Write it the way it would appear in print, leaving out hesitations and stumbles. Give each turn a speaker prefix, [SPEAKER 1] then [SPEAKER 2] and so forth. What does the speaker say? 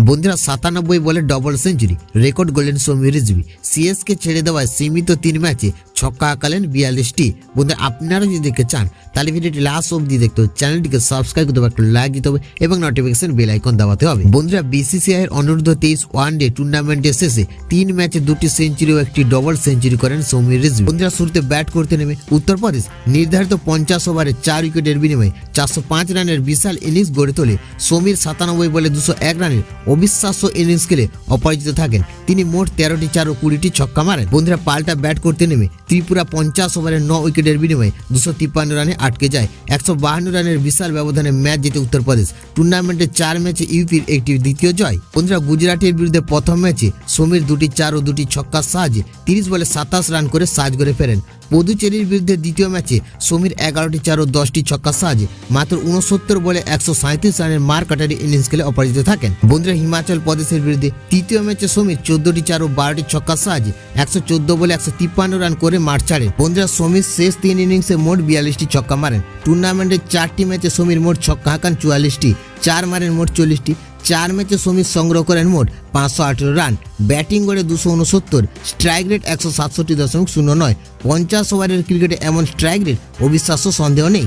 [SPEAKER 1] বন্ধুরা 97 বলে double century record golden Samir Rizvi. CSK ছেড়ে দেওয়ায় সীমিত 3 ম্যাচে ছক্কা হাঁকালেন 42টি। বন্ধুরা আপনারা যদি দেখতে চান তাহলে ভিডিওটি লাস্ট অবধি দেখতে হবে, চ্যানেলটিকে সাবস্ক্রাইব করতে হবে, একটা লাইক দিতে হবে এবং নোটিফিকেশন বেল আইকন দাবাতে হবে। বন্ধুরা বিসিসিআই এর অনূর্ধ্ব 23 ওয়ানডে টুর্নামেন্টের শেষে 3 ম্যাচে 2টি সেঞ্চুরি ও একটি ডবল সেঞ্চুরি করেন সমীর রিজভী। বন্ধুরা শুরুতে ব্যাট করতে নেমে উত্তরপ্রদেশ নির্ধারিত 50 ওভারে 4 উইকেটের বিনিময়ে 405 রানের বিশাল ইনিংস গড়ে তোলে। সমীর 97 বলে 201 রানের অবিশ্বাস্য ইনিংস খেলে অপরাজিত থাকেন। তিনি মোট 13টি 4 ও 20টি ছক্কা মারেন। বন্ধুরা পাল্টা ব্যাট করতে নেমে ত্রিপুরা 50 ওভারে 9 উইকেটের বিনিময়ে 253 রানে আটকে যায়। 152 রানের বিশাল ব্যবধানে ম্যাচ জিতে উত্তরপ্রদেশ। টুর্নামেন্টে 4 ম্যাচে ইউপির একটি দ্বিতীয় জয়। বন্ধুরা গুজরাটের বিরুদ্ধে প্রথম ম্যাচে সমীর 2টি 4 ও 2টি ছক্কার সাহায্যে 30 বলে 27 রান করে সাজ করে ফেরেন। পুদুচেরির বিরুদ্ধে দ্বিতীয় ম্যাচে সমীর 11টি 4 ও 10টি ছক্কার সাহায্যে মাত্র 69 বলে 137 রানের মার কাটারি ইনিংস খেলে অপরাজিত থাকেন। বন্ধুরা হিমাচল প্রদেশের বিরুদ্ধে তৃতীয় ম্যাচে সমীর 14টি 4 ও 12টি ছক্কার সাহায্যে 114 বলে 153 রান করে মাঠ ছাড়েন। বন্ধুরা সমীর শেষ 3 ইনিংসে মোট 42টি ছক্কা মারেন। টুর্নামেন্টের 4টি ম্যাচে সমীর মোট ছক্কা হাঁকান 44টি, 4 মারেন মোট 40টি। 4 ম্যাচে সমীর সংগ্রহ করেন মোট 518 রান, ব্যাটিং করে 269, স্ট্রাইক রেট 167.09। 50 ওভারের ক্রিকেটে এমন স্ট্রাইক রেট অবিশ্বাস্য, সন্দেহ নেই।